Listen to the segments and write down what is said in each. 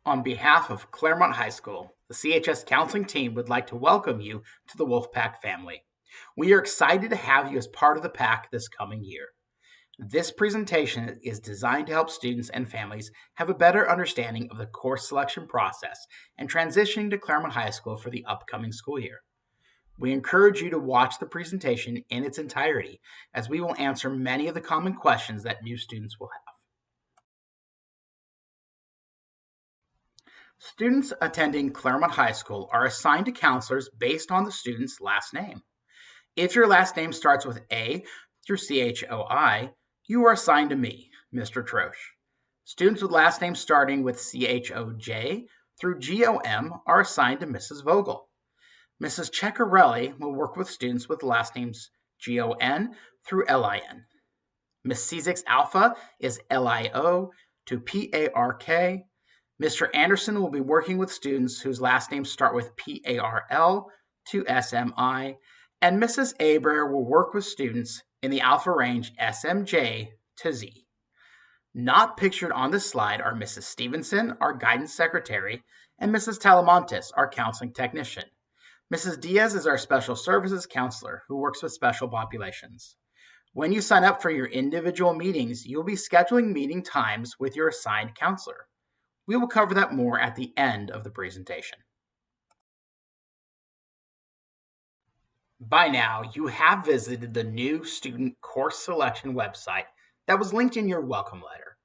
On behalf of Claremont High School, the CHS counseling team would like to welcome you to the Wolfpack family. We are excited to have you as part of the pack this coming year. This presentation is designed to help students and families have a better understanding of the course selection process and transitioning to Claremont High School for the upcoming school year. We encourage you to watch the presentation in its entirety, as we will answer many of the common questions that new students will have. Students attending Claremont High School are assigned to counselors based on the student's last name. If your last name starts with A through CHOI, you are assigned to me, Mr. Troche. Students with last names starting with CHOJ through GOM are assigned to Mrs. Vogel. Mrs. Ceccarelli will work with students with last names GON through LIN. Miss C6 Alpha is LIO to PARK. Mr. Anderson will be working with students whose last names start with PARL to SMI, and Mrs. Aber will work with students in the alpha range SMJ to Z. Not pictured on this slide are Mrs. Stevenson, our guidance secretary, and Mrs. Talamontes, our counseling technician. Mrs. Diaz is our special services counselor who works with special populations. When you sign up for your individual meetings, you'll be scheduling meeting times with your assigned counselor. We will cover that more at the end of the presentation. By now, you have visited the new student course selection website that was linked in your welcome letter.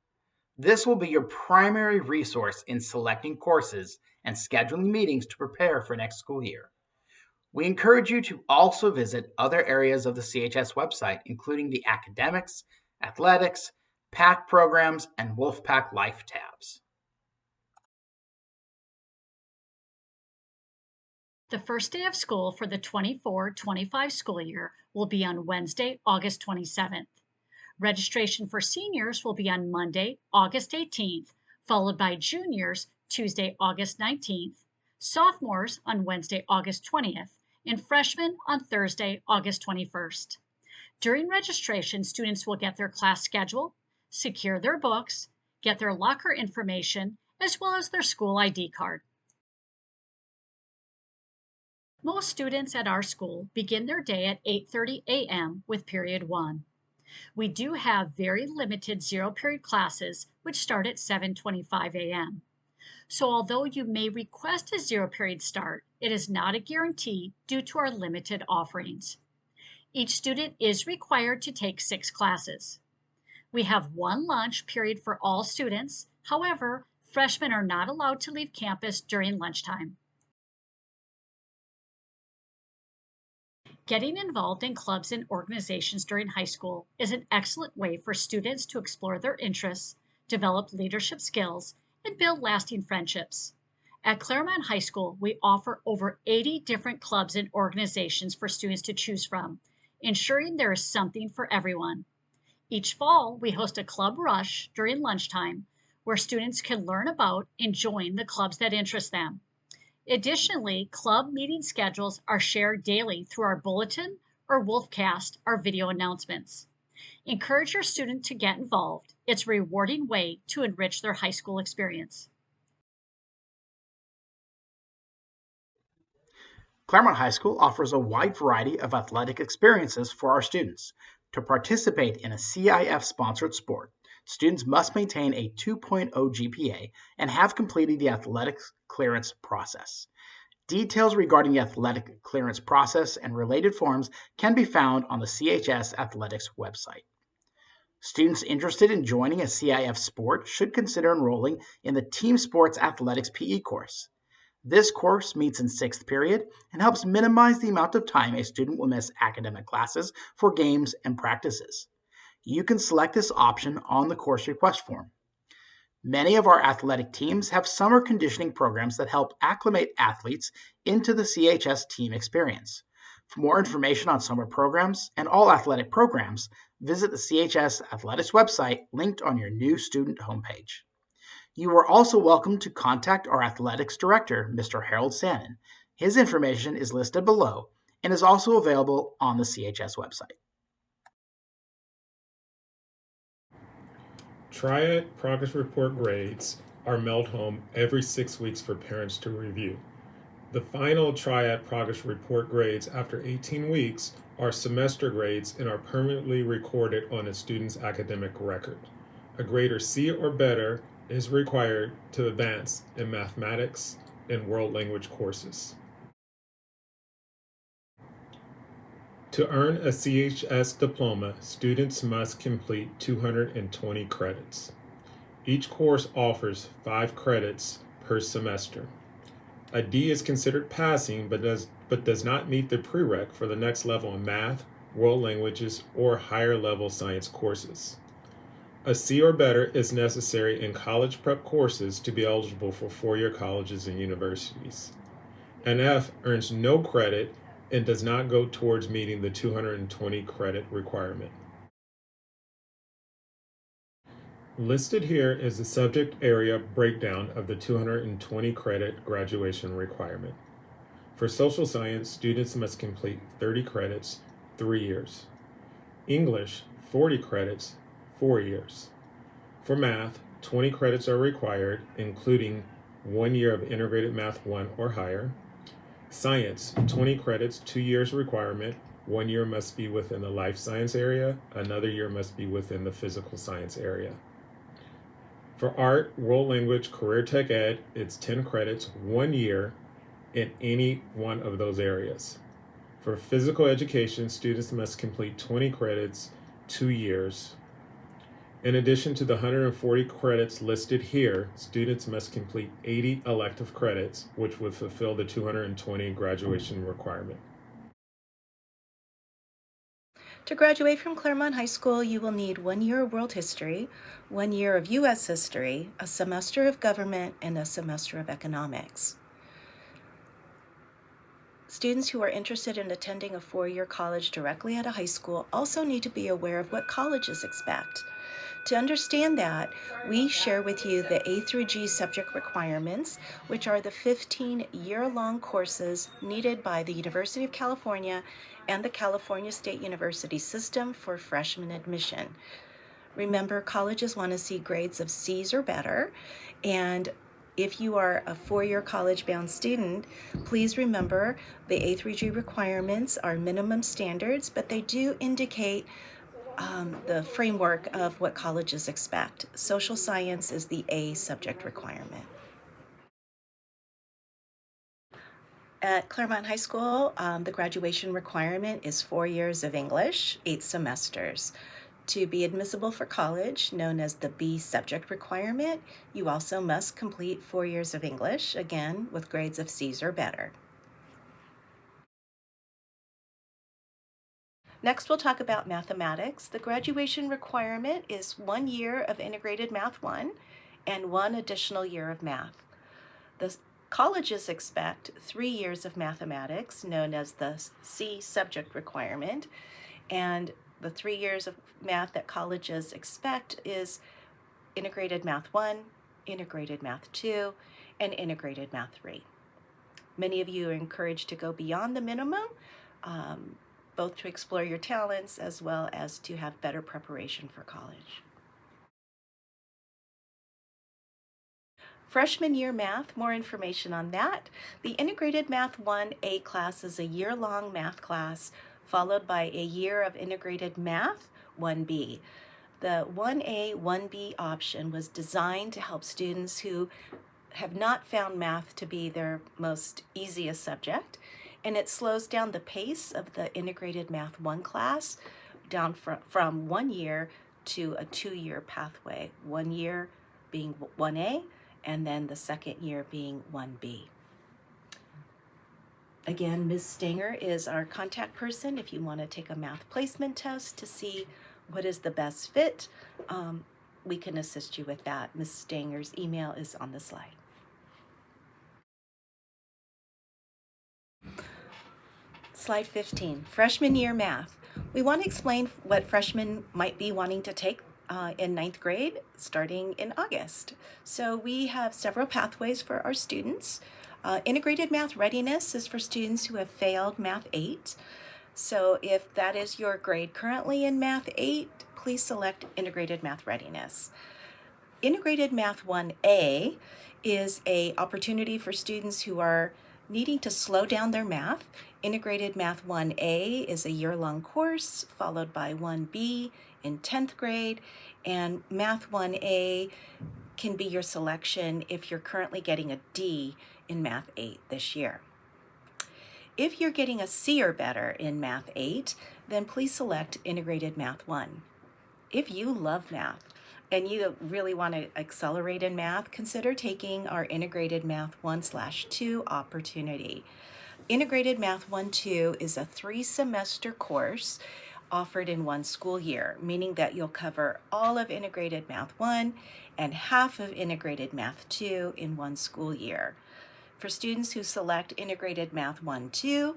This will be your primary resource in selecting courses and scheduling meetings to prepare for next school year. We encourage you to also visit other areas of the CHS website, including the academics, athletics, PAC programs, and Wolfpack Life tabs. The first day of school for the 24-25 school year will be on Wednesday, August 27th. Registration for seniors will be on Monday, August 18th, followed by juniors Tuesday, August 19th, sophomores on Wednesday, August 20th, and freshmen on Thursday, August 21st. During registration, students will get their class schedule, secure their books, get their locker information, as well as their school ID card. Most students at our school begin their day at 8:30 a.m. with period 1. We do have very limited zero-period classes, which start at 7:25 a.m. So although you may request a zero-period start, it is not a guarantee due to our limited offerings. Each student is required to take 6 classes. We have 1 lunch period for all students. However, freshmen are not allowed to leave campus during lunchtime. Getting involved in clubs and organizations during high school is an excellent way for students to explore their interests, develop leadership skills, and build lasting friendships. At Claremont High School, we offer over 80 different clubs and organizations for students to choose from, ensuring there is something for everyone. Each fall, we host a club rush during lunchtime where students can learn about and join the clubs that interest them. Additionally, club meeting schedules are shared daily through our bulletin or Wolfcast, our video announcements. Encourage your student to get involved. It's a rewarding way to enrich their high school experience. Claremont High School offers a wide variety of athletic experiences for our students. To participate in a CIF-sponsored sport, students must maintain a 2.0 GPA and have completed the athletics clearance process. Details regarding the athletic clearance process and related forms can be found on the CHS Athletics website. Students interested in joining a CIF sport should consider enrolling in the Team Sports Athletics PE course. This course meets in 6th period and helps minimize the amount of time a student will miss academic classes for games and practices. You can select this option on the course request form. Many of our athletic teams have summer conditioning programs that help acclimate athletes into the CHS team experience. For more information on summer programs and all athletic programs, visit the CHS Athletics website linked on your new student homepage. You are also welcome to contact our athletics director, Mr. Harold Sannon. His information is listed below and is also available on the CHS website. Triad progress report grades are mailed home every 6 weeks for parents to review. The final Triad Progress Report grades after 18 weeks are semester grades and are permanently recorded on a student's academic record. A grade C or better is required to advance in mathematics and world language courses. To earn a CHS diploma, students must complete 220 credits. Each course offers 5 credits per semester. A D is considered passing but does not meet the prereq for the next level in math, world languages, or higher level science courses. A C or better is necessary in college prep courses to be eligible for four-year colleges and universities. An F earns no credit and does not go towards meeting the 220 credit requirement. Listed here is the subject area breakdown of the 220 credit graduation requirement. For social science, students must complete 30 credits, 3 years. English, 40 credits, 4 years. For math, 20 credits are required, including 1 year of integrated math 1 or higher. Science, 20 credits, 2 years requirement. 1 year must be within the life science area, another year must be within the physical science area. For art, world language, career tech ed, it's 10 credits, 1 year in any one of those areas. For physical education, students must complete 20 credits, 2 years. In addition to the 140 credits listed here, students must complete 80 elective credits, which would fulfill the 220 graduation requirement. To graduate from Claremont High School, you will need 1 year of world history, 1 year of U.S. history, a semester of government, and a semester of economics. Students who are interested in attending a 4-year college directly at a high school also need to be aware of what colleges expect. To understand that, we share with you the A through G subject requirements, which are the 15-year-long courses needed by the University of California and the California State University system for freshman admission. Remember, colleges want to see grades of C's or better, and if you are a 4-year college-bound student, please remember the A through G requirements are minimum standards, but they do indicate the framework of what colleges expect. Social science is the A subject requirement. At Claremont High School, the graduation requirement is 4 years of English, 8 semesters. To be admissible for college, known as the B subject requirement, you also must complete 4 years of English, again with grades of C's or better. Next, we'll talk about mathematics. The graduation requirement is 1 year of integrated math 1 and 1 additional year of math. The colleges expect 3 years of mathematics, known as the C subject requirement, and the 3 years of math that colleges expect is integrated math 1, integrated math 2, and integrated math 3. Many of you are encouraged to go beyond the minimum, both to explore your talents as well as to have better preparation for college. Freshman year math, more information on that. The Integrated Math 1A class is a year-long math class followed by a year of Integrated Math 1B. The 1A, 1B option was designed to help students who have not found math to be their most easiest subject, and it slows down the pace of the Integrated Math 1 class down from 1 year to a 2-year pathway, 1 year being 1A, and then the second year being 1B. Again, Ms. Stanger is our contact person if you want to take a math placement test to see what is the best fit. We can assist you with that. Ms. Stanger's email is on the slide. Slide 15, freshman year math. We want to explain what freshmen might be wanting to take in 9th grade starting in August. So we have several pathways for our students. Integrated Math Readiness is for students who have failed Math 8. So if that is your grade currently in Math 8, please select Integrated Math Readiness. Integrated Math 1A is an opportunity for students who are needing to slow down their math. Integrated Math 1A is a year-long course followed by 1B in 10th grade, and Math 1A can be your selection if you're currently getting a D in Math 8 this year. If you're getting a C or better in Math 8, then please select Integrated Math 1. If you love math and you really want to accelerate in math, consider taking our Integrated Math 1/2 opportunity. Integrated Math 1/2 is a 3-semester course offered in one school year, meaning that you'll cover all of Integrated Math 1 and half of Integrated Math 2 in one school year. For students who select Integrated Math 1/2,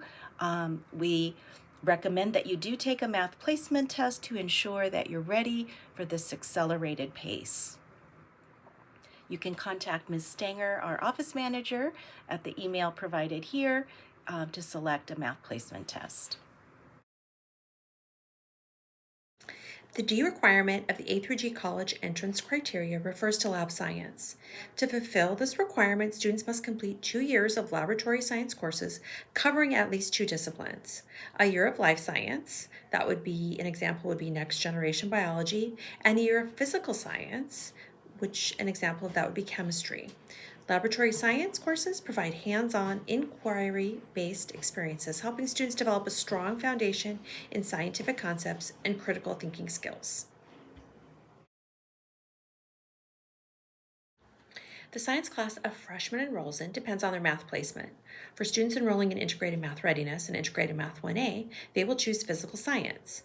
we recommend that you do take a math placement test to ensure that you're ready for this accelerated pace. You can contact Ms. Stanger, our office manager, at the email provided here to select a math placement test. The D requirement of the A through G college entrance criteria refers to lab science. To fulfill this requirement, students must complete 2 years of laboratory science courses covering at least 2 disciplines. A year of life science, that would be, an example would be next generation biology, and a year of physical science, which an example of that would be chemistry. Laboratory science courses provide hands-on, inquiry-based experiences, helping students develop a strong foundation in scientific concepts and critical thinking skills. The science class a freshman enrolls in depends on their math placement. For students enrolling in Integrated Math Readiness and Integrated Math 1A, they will choose physical science.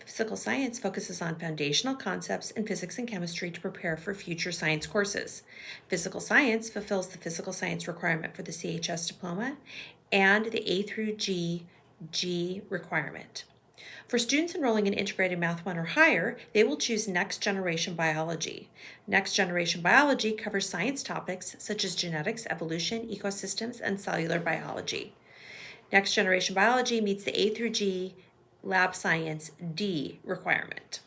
Physical science focuses on foundational concepts in physics and chemistry to prepare for future science courses. Physical science fulfills the physical science requirement for the CHS diploma and the A through G requirement. For students enrolling in Integrated Math 1 or higher, they will choose Next Generation Biology. Next Generation Biology covers science topics such as genetics, evolution, ecosystems, and cellular biology. Next Generation Biology meets the A through G Lab Science D requirement.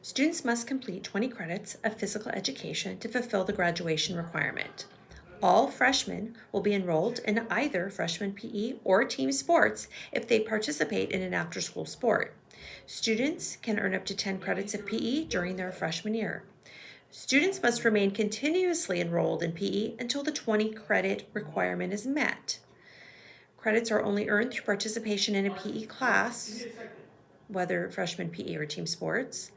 Students must complete 20 credits of physical education to fulfill the graduation requirement. All freshmen will be enrolled in either freshman PE or team sports if they participate in an after-school sport. Students can earn up to 10 credits of PE during their freshman year. Students must remain continuously enrolled in PE until the 20 credit requirement is met. Credits are only earned through participation in a PE class, whether freshman PE or team sports,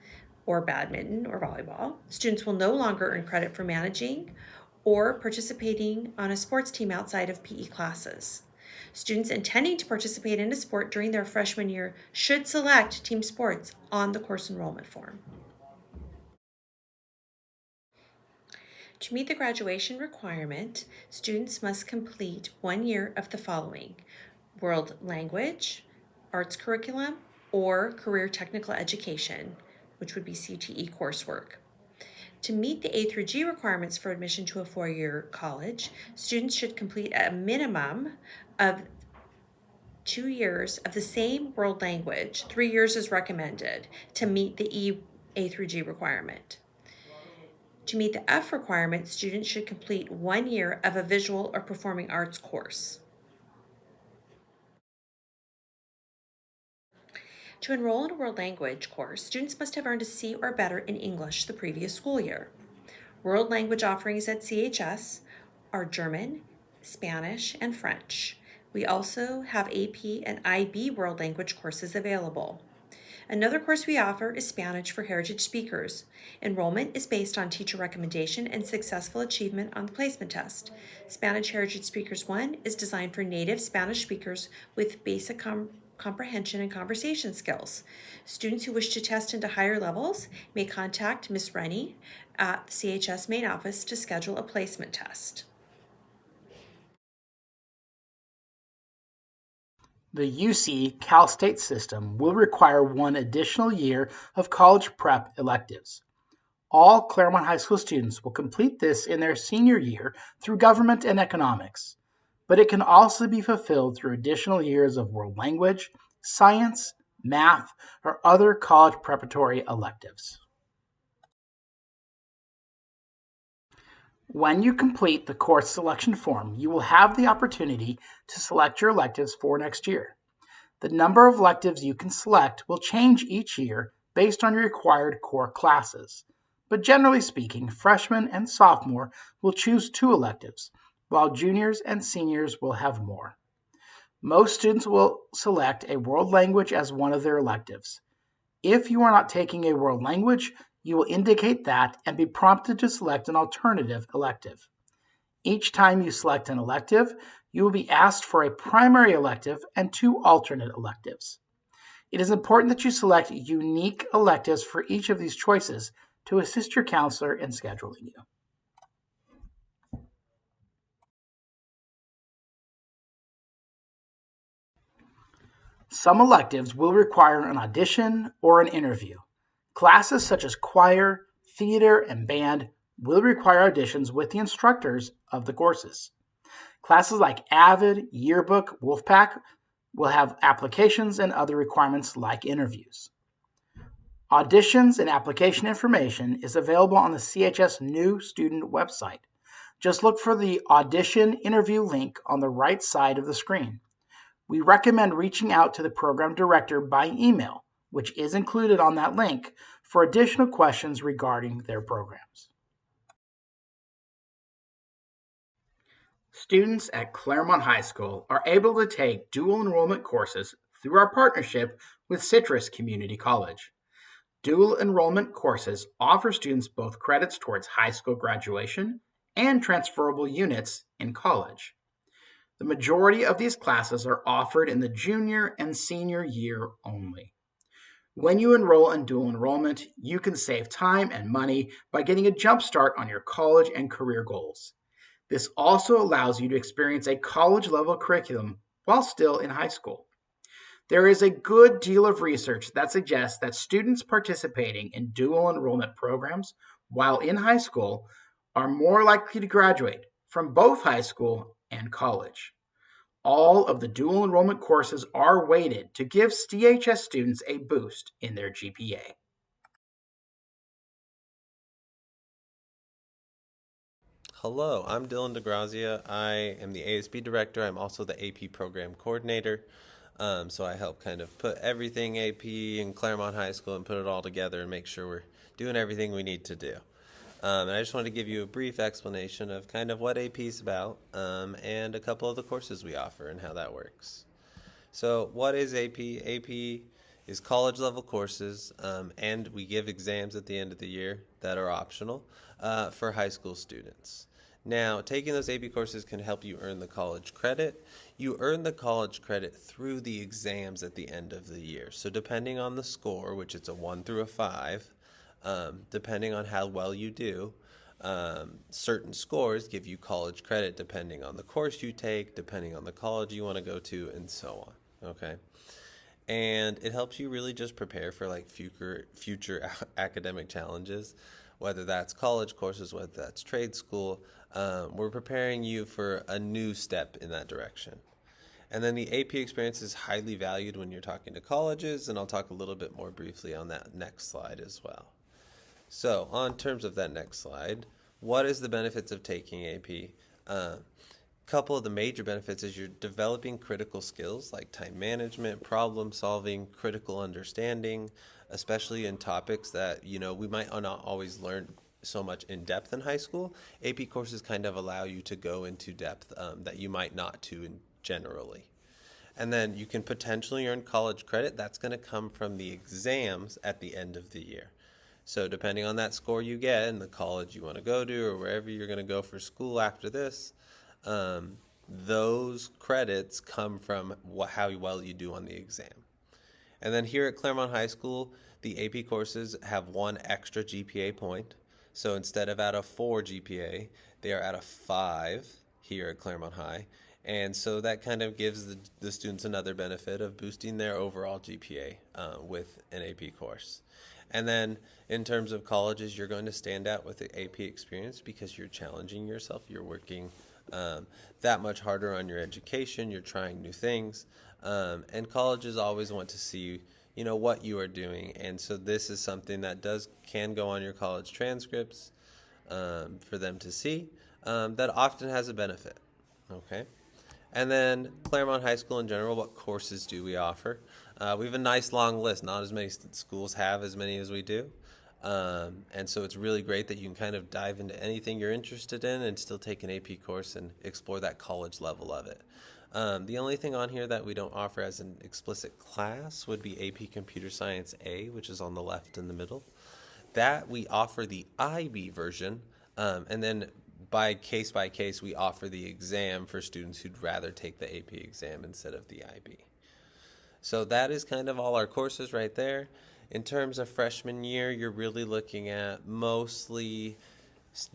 or badminton or volleyball. Students will no longer earn credit for managing or participating on a sports team outside of PE classes. Students intending to participate in a sport during their freshman year should select team sports on the course enrollment form. To meet the graduation requirement, students must complete 1 year of the following: world language, arts curriculum, or career technical education, which would be CTE coursework. To meet the A through G requirements for admission to a 4-year college, students should complete a minimum of 2 years of the same world language. 3 years is recommended to meet the A through G requirement. To meet the F requirement, students should complete 1 year of a visual or performing arts course. To enroll in a world language course, students must have earned a C or better in English the previous school year. World language offerings at CHS are German, Spanish, and French. We also have AP and IB world language courses available. Another course we offer is Spanish for Heritage Speakers. Enrollment is based on teacher recommendation and successful achievement on the placement test. Spanish Heritage Speakers 1 is designed for native Spanish speakers with basic comprehension and conversation skills. Students who wish to test into higher levels may contact Ms. Rennie at the CHS main office to schedule a placement test. The UC Cal State system will require 1 additional year of college prep electives. All Claremont High School students will complete this in their senior year through government and economics, but it can also be fulfilled through additional years of world language, science, math, or other college preparatory electives. When you complete the course selection form, you will have the opportunity to select your electives for next year. The number of electives you can select will change each year based on your required core classes. But generally speaking, freshmen and sophomore will choose 2 electives, while juniors and seniors will have more. Most students will select a world language as one of their electives. If you are not taking a world language, you will indicate that and be prompted to select an alternative elective. Each time you select an elective, you will be asked for a primary elective and 2 alternate electives. It is important that you select unique electives for each of these choices to assist your counselor in scheduling you. Some electives will require an audition or an interview. Classes such as choir, theater, and band will require auditions with the instructors of the courses. Classes like AVID, Yearbook, Wolfpack will have applications and other requirements like interviews. Auditions and application information is available on the CHS new student website. Just look for the audition interview link on the right side of the screen. We recommend reaching out to the program director by email, which is included on that link, for additional questions regarding their programs. Students at Claremont High School are able to take dual enrollment courses through our partnership with Citrus Community College. Dual enrollment courses offer students both credits towards high school graduation and transferable units in college. The majority of these classes are offered in the junior and senior year only. When you enroll in dual enrollment, you can save time and money by getting a jump start on your college and career goals. This also allows you to experience a college-level curriculum while still in high school. There is a good deal of research that suggests that students participating in dual enrollment programs while in high school are more likely to graduate from both high school and college. All of the dual enrollment courses are weighted to give CHS students a boost in their GPA. Hello, I'm Dylan DeGrazia. I am the ASB director. I'm also the AP program coordinator. So I help kind of put everything AP in Claremont High School and put it all together and make sure we're doing everything we need to do. And I just wanted to give you a brief explanation of kind of what AP is about and a couple of the courses we offer and how that works. So what is AP? AP is college level courses and we give exams at the end of the year that are optional for high school students. Now, taking those AP courses can help you earn the college credit. You earn the college credit through the exams at the end of the year. So depending on the score, which it's a 1 through a 5, depending on how well you do, certain scores give you college credit depending on the course you take, depending on the college you want to go to, and so on. Okay. And it helps you really just prepare for like future academic challenges, whether that's college courses, whether that's trade school. We're preparing you for a new step in that direction. And then the AP experience is highly valued when you're talking to colleges, and I'll talk a little bit more briefly on that next slide as well. So, on terms of that next slide, what is the benefits of taking AP? Couple of the major benefits is you're developing critical skills like time management, problem solving, critical understanding, especially in topics that, we might not always learn so much in depth in high school. AP courses kind of allow you to go into depth that you might not generally. And then you can potentially earn college credit. That's going to come from the exams at the end of the year. So depending on that score you get in the college you want to go to or wherever you're going to go for school after this, those credits come from how well you do on the exam. And then here at Claremont High School, the AP courses have 1 extra GPA point. So instead of at a 4 GPA, they are at a 5 here at Claremont High. And so that kind of gives the students another benefit of boosting their overall GPA with an AP course. And then in terms of colleges, you're going to stand out with the AP experience because you're challenging yourself. You're working that much harder on your education. You're trying new things. And colleges always want to see what you are doing. And so this is something that can go on your college transcripts for them to see, that often has a benefit. Okay. And then Claremont High School in general, what courses do we offer? We have a nice long list. Not as many schools have as many as we do. And so it's really great that you can kind of dive into anything you're interested in and still take an AP course and explore that college level of it. The only thing on here that we don't offer as an explicit class would be AP Computer Science A, which is on the left in the middle. That we offer the IB version, and then by case, we offer the exam for students who'd rather take the AP exam instead of the IB. So that is kind of all our courses right there. In terms of freshman year, you're really looking at mostly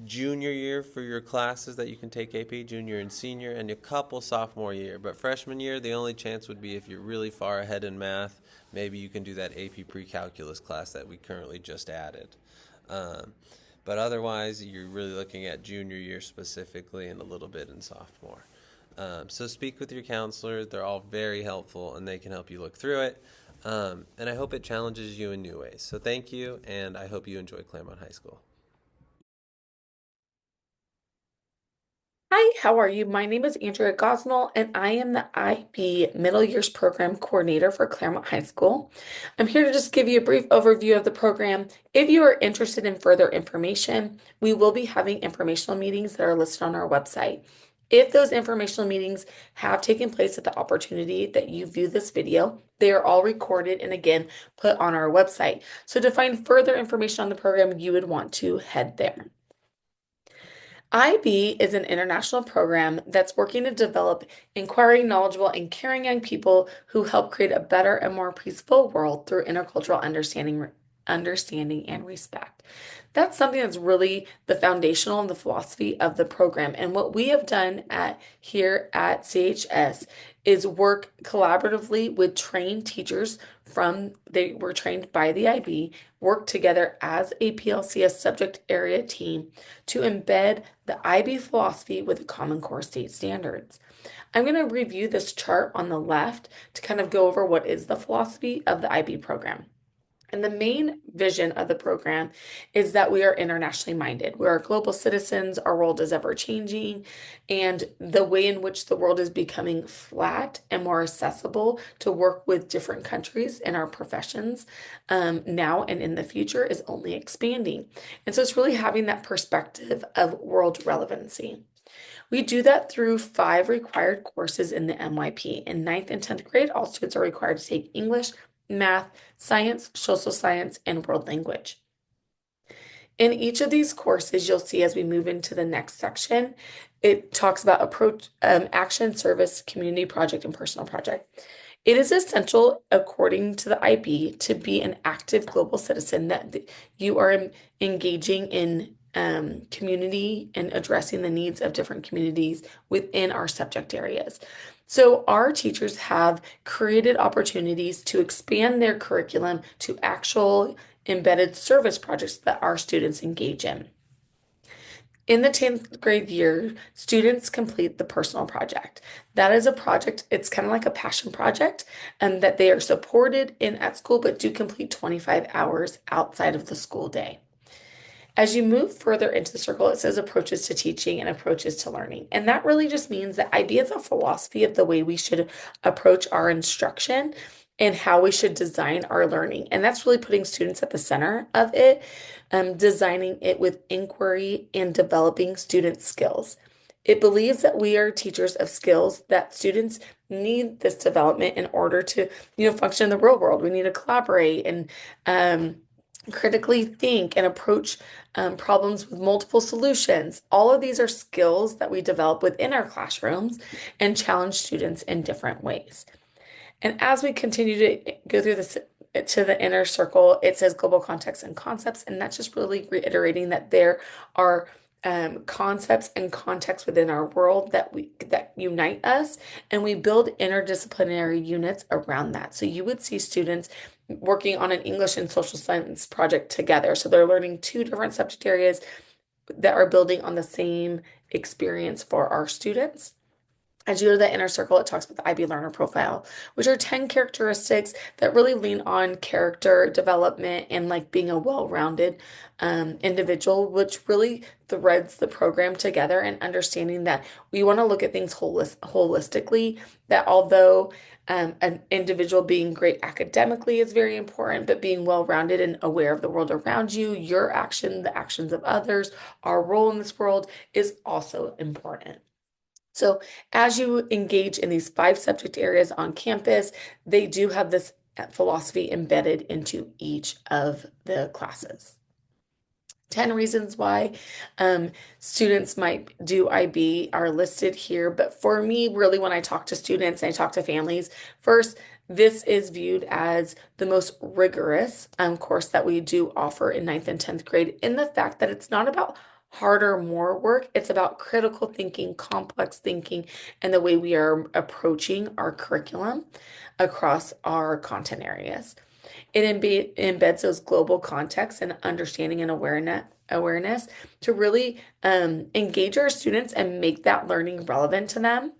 junior year for your classes that you can take AP, junior and senior, and a couple sophomore year. But freshman year, the only chance would be if you're really far ahead in math, maybe you can do that AP pre-calculus class that we currently just added. But otherwise, you're really looking at junior year specifically and a little bit in sophomore. So speak with your counselor. They're all very helpful, and they can help you look through it. And I hope it challenges you in new ways. So thank you, and I hope you enjoy Claremont High School. Hi, how are you? My name is Andrea Gosnell, and I am the IB Middle Years Program Coordinator for Claremont High School. I'm here to just give you a brief overview of the program. If you are interested in further information, we will be having informational meetings that are listed on our website. If those informational meetings have taken place at the opportunity that you view this video, they are all recorded and again put on our website. So to find further information on the program, you would want to head there. IB is an international program that's working to develop inquiring, knowledgeable, and caring young people who help create a better and more peaceful world through intercultural understanding and respect. That's something that's really the foundational and the philosophy of the program. And what we have done here at CHS is work collaboratively with trained teachers they were trained by the IB, work together as a PLCS subject area team to embed the IB philosophy with the Common Core state standards. I'm going to review this chart on the left to kind of go over what is the philosophy of the IB program. And the main vision of the program is that we are internationally minded. We are global citizens, our world is ever changing, and the way in which the world is becoming flat and more accessible to work with different countries in our professions now and in the future is only expanding. And so it's really having that perspective of world relevancy. We do that through 5 required courses in the MYP. In 9th and 10th grade, all students are required to take English, math, science, social science, and world language. In each of these courses, you'll see as we move into the next section, it talks about approach, action, service, community project, and personal project. It is essential, according to the IB, to be an active global citizen, that you are engaging in community and addressing the needs of different communities within our subject areas. So our teachers have created opportunities to expand their curriculum to actual embedded service projects that our students engage in. In the 10th grade year, students complete the personal project. That is a project, it's kind of like a passion project, and that they are supported in at school, but do complete 25 hours outside of the school day. As you move further into the circle, it says approaches to teaching and approaches to learning. And that really just means that IB is a philosophy of the way we should approach our instruction and how we should design our learning. And that's really putting students at the center of it, designing it with inquiry and developing student skills. It believes that we are teachers of skills, that students need this development in order to, function in the real world. We need to collaborate and critically think and approach problems with multiple solutions. All of these are skills that we develop within our classrooms and challenge students in different ways. And as we continue to go through this to the inner circle, it says global context and concepts, and that's just really reiterating that there are concepts and contexts within our world that unite us, and we build interdisciplinary units around that. So you would see students working on an English and social science project together. So they're learning 2 different subject areas that are building on the same experience for our students. As you go to the inner circle, it talks about the IB learner profile, which are 10 characteristics that really lean on character development and like being a well-rounded individual, which really threads the program together and understanding that we want to look at things holistically, that although an individual being great academically is very important, but being well-rounded and aware of the world around you, your action, the actions of others, our role in this world is also important. So as you engage in these 5 subject areas on campus, they do have this philosophy embedded into each of the classes. 10 reasons why students might do IB are listed here. But for me, really, when I talk to students and I talk to families, first, this is viewed as the most rigorous course that we do offer in 9th and 10th grade, in the fact that it's not about harder, more work. It's about critical thinking, complex thinking, and the way we are approaching our curriculum across our content areas. It embeds those global contexts and understanding and awareness to really engage our students and make that learning relevant to them.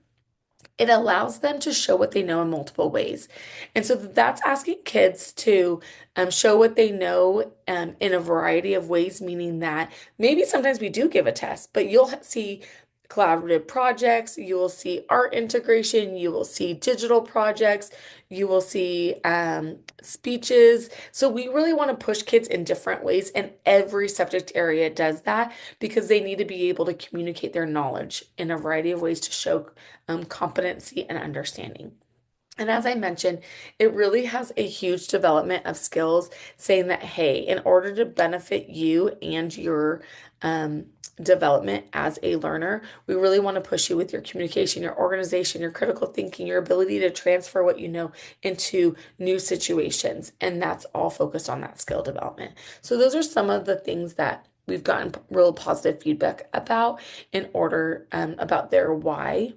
It allows them to show what they know in multiple ways. And so that's asking kids to show what they know in a variety of ways, meaning that maybe sometimes we do give a test, but you'll see collaborative projects, you will see art integration, you will see digital projects, you will see speeches. So we really want to push kids in different ways, and every subject area does that because they need to be able to communicate their knowledge in a variety of ways to show competency and understanding. And as I mentioned, it really has a huge development of skills, saying that, hey, in order to benefit you and your development as a learner, we really want to push you with your communication, your organization, your critical thinking, your ability to transfer what you know into new situations. And that's all focused on that skill development. So those are some of the things that we've gotten real positive feedback about about their why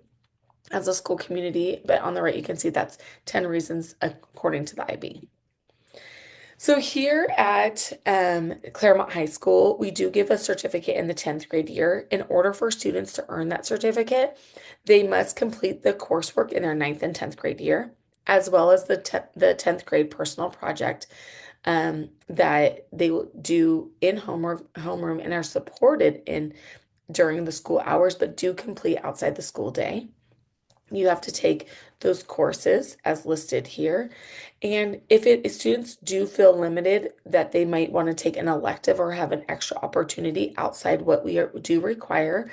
as a school community. But on the right, you can see that's 10 reasons according to the IB. So here at Claremont High School, we do give a certificate in the 10th grade year. In order for students to earn that certificate, they must complete the coursework in their 9th and 10th grade year, as well as the 10th grade personal project that they will do in homeroom and are supported in during the school hours, but do complete outside the school day. You have to take those courses as listed here. And if students do feel limited, that they might want to take an elective or have an extra opportunity outside what we do require,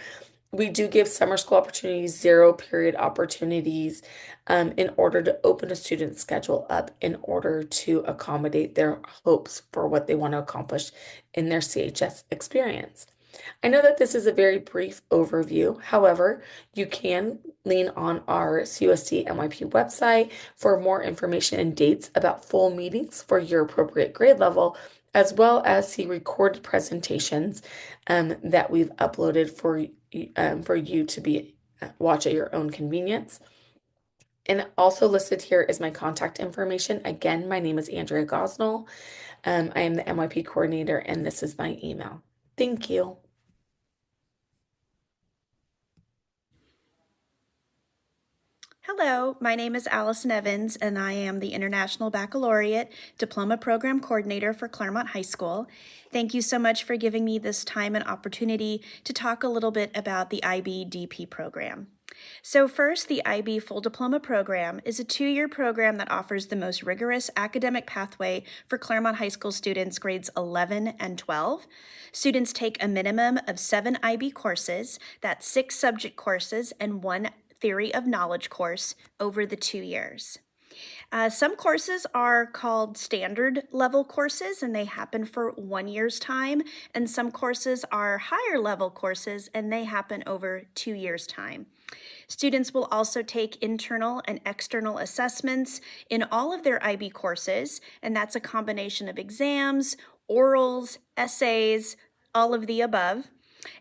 we do give summer school opportunities, 0-period opportunities, in order to open a student's schedule up in order to accommodate their hopes for what they want to accomplish in their CHS experience. I know that this is a very brief overview. However, you can lean on our CUSD NYP website for more information and dates about full meetings for your appropriate grade level, as well as see recorded presentations that we've uploaded for you to watch at your own convenience. And also listed here is my contact information. Again, my name is Andrea Gosnell. I am the NYP coordinator, and this is my email. Thank you. Hello, my name is Allison Evans, and I am the International Baccalaureate Diploma Program Coordinator for Claremont High School. Thank you so much for giving me this time and opportunity to talk a little bit about the IB-DP program. So first, the IB Full Diploma Program is a 2-year program that offers the most rigorous academic pathway for Claremont High School students grades 11 and 12. Students take a minimum of 7 IB courses, that's 6 subject courses and 1 Theory of Knowledge course over the 2 years. Some courses are called standard level courses, and they happen for 1 year's time, and some courses are higher level courses, and they happen over 2 years' time. Students will also take internal and external assessments in all of their IB courses, and that's a combination of exams, orals, essays, all of the above.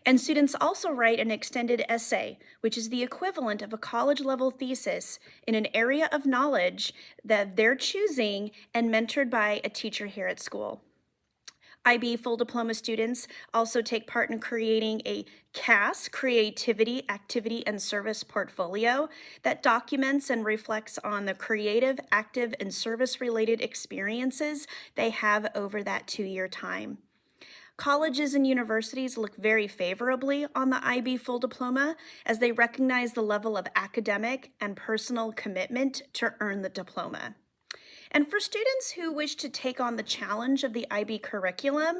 And students also write an extended essay, which is the equivalent of a college-level thesis in an area of knowledge that they're choosing and mentored by a teacher here at school. IB full diploma students also take part in creating a CAS, Creativity, Activity, and Service portfolio that documents and reflects on the creative, active, and service-related experiences they have over that 2-year time. Colleges and universities look very favorably on the IB full diploma as they recognize the level of academic and personal commitment to earn the diploma. And for students who wish to take on the challenge of the IB curriculum,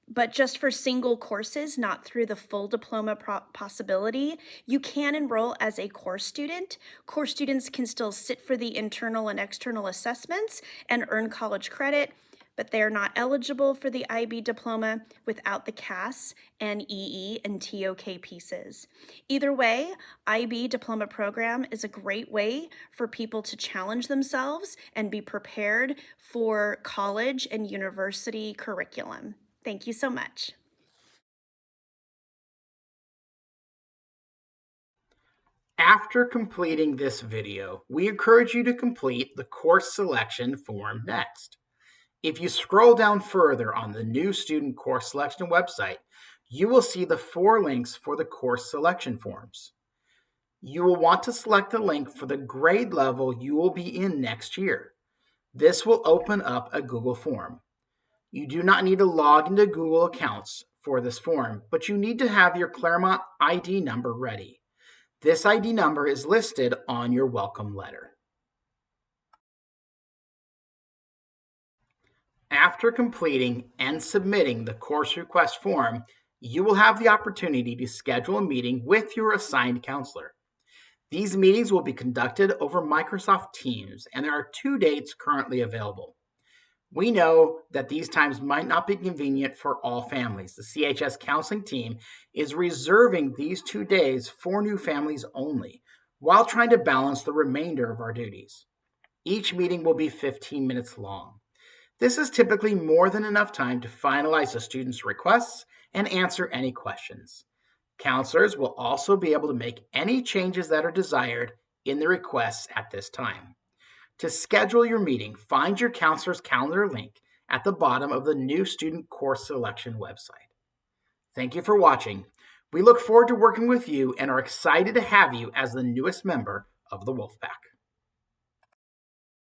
but just for single courses, not through the full diploma possibility, you can enroll as a course student. Course students can still sit for the internal and external assessments and earn college credit, but they are not eligible for the IB diploma without the CAS, NEE, and TOK pieces. Either way, IB diploma program is a great way for people to challenge themselves and be prepared for college and university curriculum. Thank you so much. After completing this video, we encourage you to complete the course selection form next. If you scroll down further on the new student course selection website, you will see the 4 links for the course selection forms. You will want to select the link for the grade level you will be in next year. This will open up a Google form. You do not need to log into Google accounts for this form, but you need to have your Claremont ID number ready. This ID number is listed on your welcome letter. After completing and submitting the course request form, you will have the opportunity to schedule a meeting with your assigned counselor. These meetings will be conducted over Microsoft Teams, and there are 2 dates currently available. We know that these times might not be convenient for all families. The CHS counseling team is reserving these 2 days for new families only, while trying to balance the remainder of our duties. Each meeting will be 15 minutes long. This is typically more than enough time to finalize the student's requests and answer any questions. Counselors will also be able to make any changes that are desired in the requests at this time. To schedule your meeting, find your counselor's calendar link at the bottom of the new student course selection website. Thank you for watching. We look forward to working with you and are excited to have you as the newest member of the Wolfpack.